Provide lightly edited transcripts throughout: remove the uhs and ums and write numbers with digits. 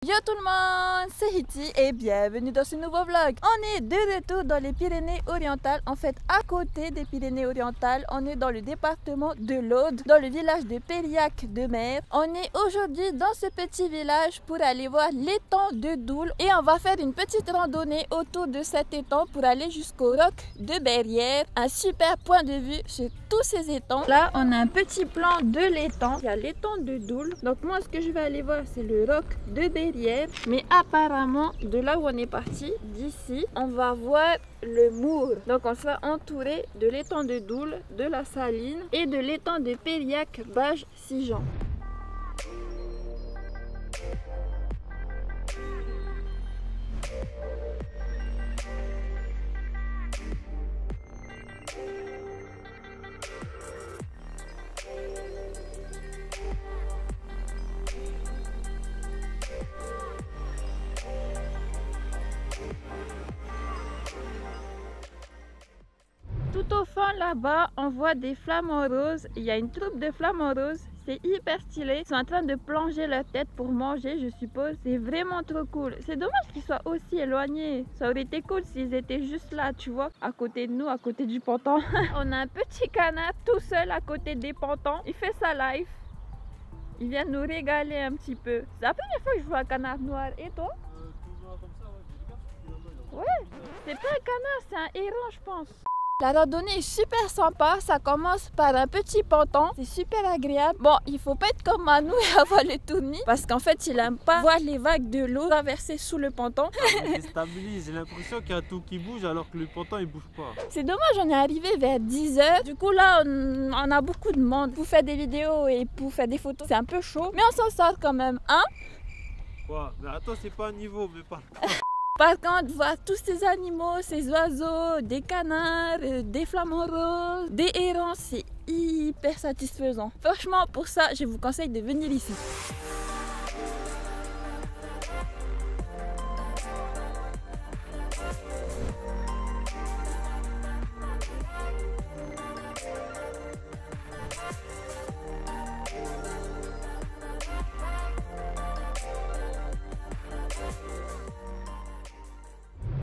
Yo tout le monde, c'est Hitty et bienvenue dans ce nouveau vlog. On est de retour dans les Pyrénées-Orientales, en fait à côté des Pyrénées-Orientales. On est dans le département de l'Aude, dans le village de Périac-de-Mer. On est aujourd'hui dans ce petit village pour aller voir l'étang de Doul et on va faire une petite randonnée autour de cet étang pour aller jusqu'au roc de Berrière. Un super point de vue sur tous ces étangs. Là, on a un petit plan de l'étang. Il y a l'étang de Doul. Donc moi, ce que je vais aller voir, c'est le roc de Berrière. Mais apparemment, de là où on est parti, d'ici, on va voir le Mour. Donc on sera entouré de l'étang de Doul, de la Saline et de l'étang de Périac-Bages-Sigean. Tout au fond là-bas, on voit des flamants roses. Il y a une troupe de flamants roses. C'est hyper stylé. Ils sont en train de plonger leur tête pour manger, je suppose. C'est vraiment trop cool. C'est dommage qu'ils soient aussi éloignés. Ça aurait été cool s'ils étaient juste là, tu vois, à côté de nous, à côté du ponton. On a un petit canard tout seul à côté des pontons. Il fait sa life. Il vient nous régaler un petit peu. C'est la première fois que je vois un canard noir. Et toi? Ouais, c'est pas un canard, c'est un héron, je pense. La randonnée est super sympa, ça commence par un petit ponton, c'est super agréable. Bon, il faut pas être comme Manu et avoir le tournis parce qu'en fait il aime pas voir les vagues de l'eau traverser sous le ponton. Ça me déstabilise, j'ai l'impression qu'il y a tout qui bouge alors que le ponton il bouge pas. C'est dommage, on est arrivé vers 10 h. Du coup là on a beaucoup de monde pour faire des vidéos et pour faire des photos. C'est un peu chaud, mais on s'en sort quand même, hein? Quoi? Mais attends, c'est pas un niveau, mais pas. Par contre, voir tous ces animaux, ces oiseaux, des canards, des flamants roses, des hérons, c'est hyper satisfaisant. Franchement, pour ça, je vous conseille de venir ici.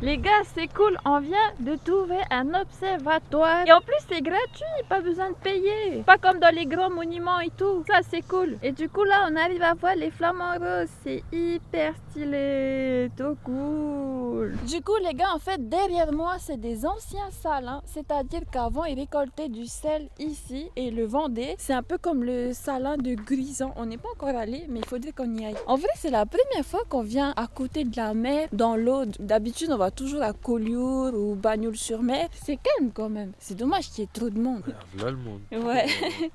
Les gars, c'est cool, on vient de trouver un observatoire. Et en plus, c'est gratuit, pas besoin de payer. Pas comme dans les grands monuments et tout. Ça, c'est cool. Et du coup, là, on arrive à voir les flamants roses. C'est hyper stylé. Trop cool. Du coup, les gars, en fait, derrière moi, c'est des anciens salins. C'est-à-dire qu'avant, ils récoltaient du sel ici et le vendaient. C'est un peu comme le salin de Gruisant. On n'est pas encore allé, mais il faudrait qu'on y aille. En vrai, c'est la première fois qu'on vient à côté de la mer, dans l'Aude. D'habitude, on va toujours à Collioure ou Bagnols-sur-Mer. C'est calme quand même. C'est dommage qu'il y ait trop de monde. Là le monde. Ouais,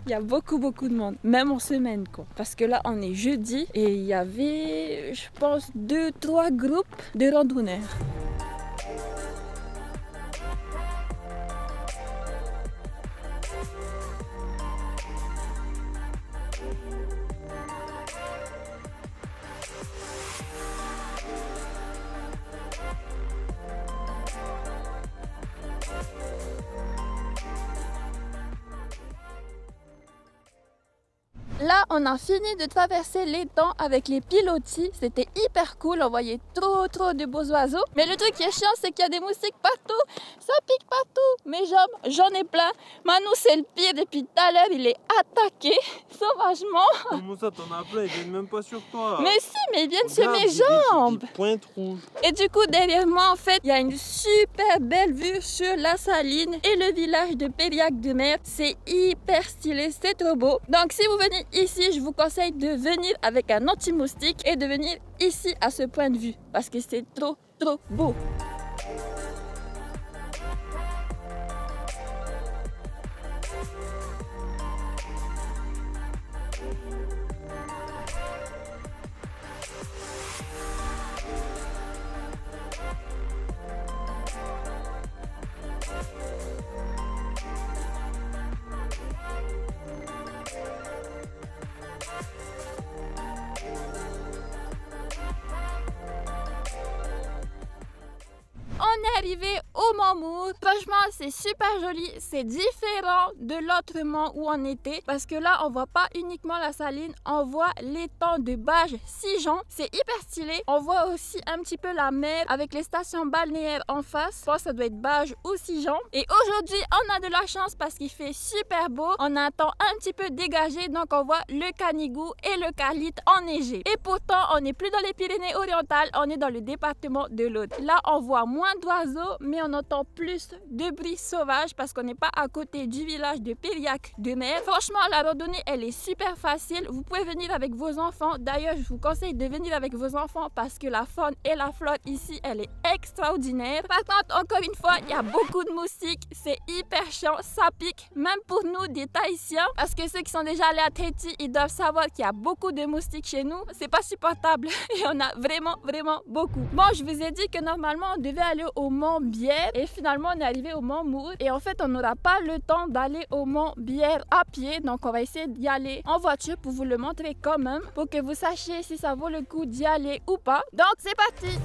il y a beaucoup de monde, même en semaine quoi. Parce que là on est jeudi et il y avait, je pense, 2-3 groupes de randonneurs. Là, on a fini de traverser l'étang avec les pilotis. C'était hyper cool. On voyait trop de beaux oiseaux. Mais le truc qui est chiant, c'est qu'il y a des moustiques partout. Ça pique partout. Mes jambes, j'en ai plein. Manu, c'est le pire. Depuis tout à l'heure, il est attaqué sauvagement. Comment ça, t'en as plein? Ils viennent même pas sur toi. Mais si, mais ils viennent sur Regarde, mes jambes. des pointes rouges. Et du coup, derrière moi, en fait, il y a une super belle vue sur la Saline et le village de Périac-de-Mer. C'est hyper stylé, c'est trop beau. Donc, si vous venez ici, je vous conseille de venir avec un anti-moustique et de venir ici à ce point de vue parce que c'est trop beau. On est est arrivé au Mont Mour. Franchement, c'est super joli. C'est différent de l'autre mont où on était parce que là, on voit pas uniquement la saline, on voit l'étang de Bages-Sigeon. C'est hyper stylé. On voit aussi un petit peu la mer avec les stations balnéaires en face. Je pense que ça doit être Bages ou Sigeon. Et aujourd'hui, on a de la chance parce qu'il fait super beau. On a un temps un petit peu dégagé, donc on voit le Canigou et le Carlite enneigé. Et pourtant, on n'est plus dans les Pyrénées-Orientales, on est dans le département de l'Aude. Là, on voit moins d'oiseaux, mais on entend plus de bruit sauvage parce qu'on n'est pas à côté du village de Périac-de-Mer. Franchement, la randonnée, elle est super facile. Vous pouvez venir avec vos enfants. D'ailleurs, je vous conseille de venir avec vos enfants parce que la faune et la flore ici, elle est extraordinaire. Par contre, encore une fois, il y a beaucoup de moustiques. C'est hyper chiant, ça pique, même pour nous, des Tahitiens. Parce que ceux qui sont déjà allés à Tahiti, ils doivent savoir qu'il y a beaucoup de moustiques chez nous. C'est pas supportable. Il y en a vraiment beaucoup. Bon, je vous ai dit que normalement, on devait aller au Mont Bière et finalement, on est arrivé au Mont Mour. Et en fait, on n'aura pas le temps d'aller au Mont Bière à pied. Donc, on va essayer d'y aller en voiture pour vous le montrer quand même, pour que vous sachiez si ça vaut le coup d'y aller ou pas. Donc, c'est parti!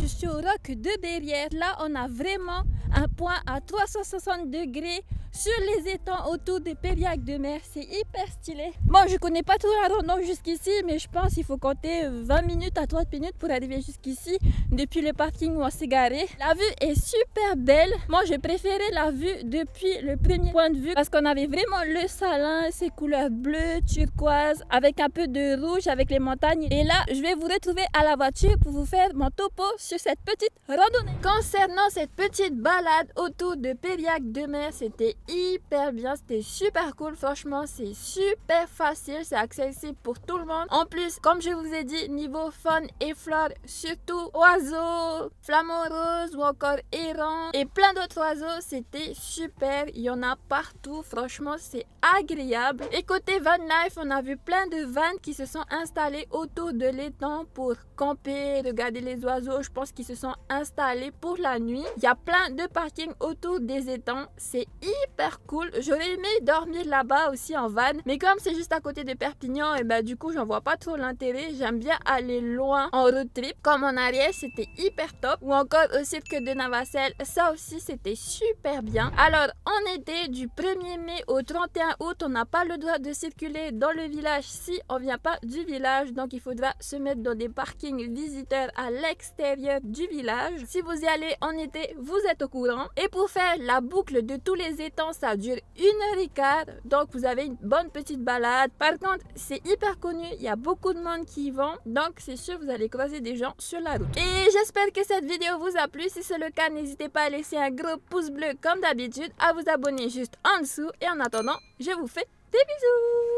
Je suis au roc de Berrière. Là, on a vraiment un point à 360 degrés sur les étangs autour de Périac-de-Mer. C'est hyper stylé. Bon, je connais pas tout la randonnée jusqu'ici, mais je pense qu'il faut compter 20 minutes à 30 minutes pour arriver jusqu'ici depuis le parking où on s'est garé. La vue est super belle. Moi, j'ai préféré la vue depuis le premier point de vue parce qu'on avait vraiment le Salin, ses couleurs bleues, turquoise, avec un peu de rouge, avec les montagnes. Et là, je vais vous retrouver à la voiture pour vous faire mon topo sur cette petite randonnée. Concernant cette petite balade autour de Périac-de-Mer, c'était hyper bien, c'était super cool. Franchement, c'est super facile, c'est accessible pour tout le monde. En plus, comme je vous ai dit, niveau faune et flore, surtout oiseaux, flamants roses ou encore hérons et plein d'autres oiseaux, c'était super. Il y en a partout, franchement, c'est agréable. Et côté van life, on a vu plein de vannes qui se sont installées autour de l'étang pour camper, regarder les oiseaux. Je pense qu'ils se sont installés pour la nuit. Il y a plein de parkings autour des étangs, c'est hyper cool. J'aurais aimé dormir là-bas aussi en van, mais comme c'est juste à côté de Perpignan, et ben du coup j'en vois pas trop l'intérêt. J'aime bien aller loin en road trip, comme en arrière, c'était hyper top. Ou encore au cirque de Navacelles, ça aussi c'était super bien. Alors en été, du 1er mai au 31 août, on n'a pas le droit de circuler dans le village si on vient pas du village, donc il faudra se mettre dans des parkings visiteurs à l'extérieur du village. Si vous y allez en été, vous êtes au courant. Et pour faire la boucle de tous les étangs, ça dure 1h15, donc vous avez une bonne petite balade. Par contre, c'est hyper connu, il y a beaucoup de monde qui y vont, donc c'est sûr vous allez croiser des gens sur la route. Et j'espère que cette vidéo vous a plu. Si c'est le cas, n'hésitez pas à laisser un gros pouce bleu comme d'habitude, à vous abonner juste en dessous, et en attendant, je vous fais des bisous.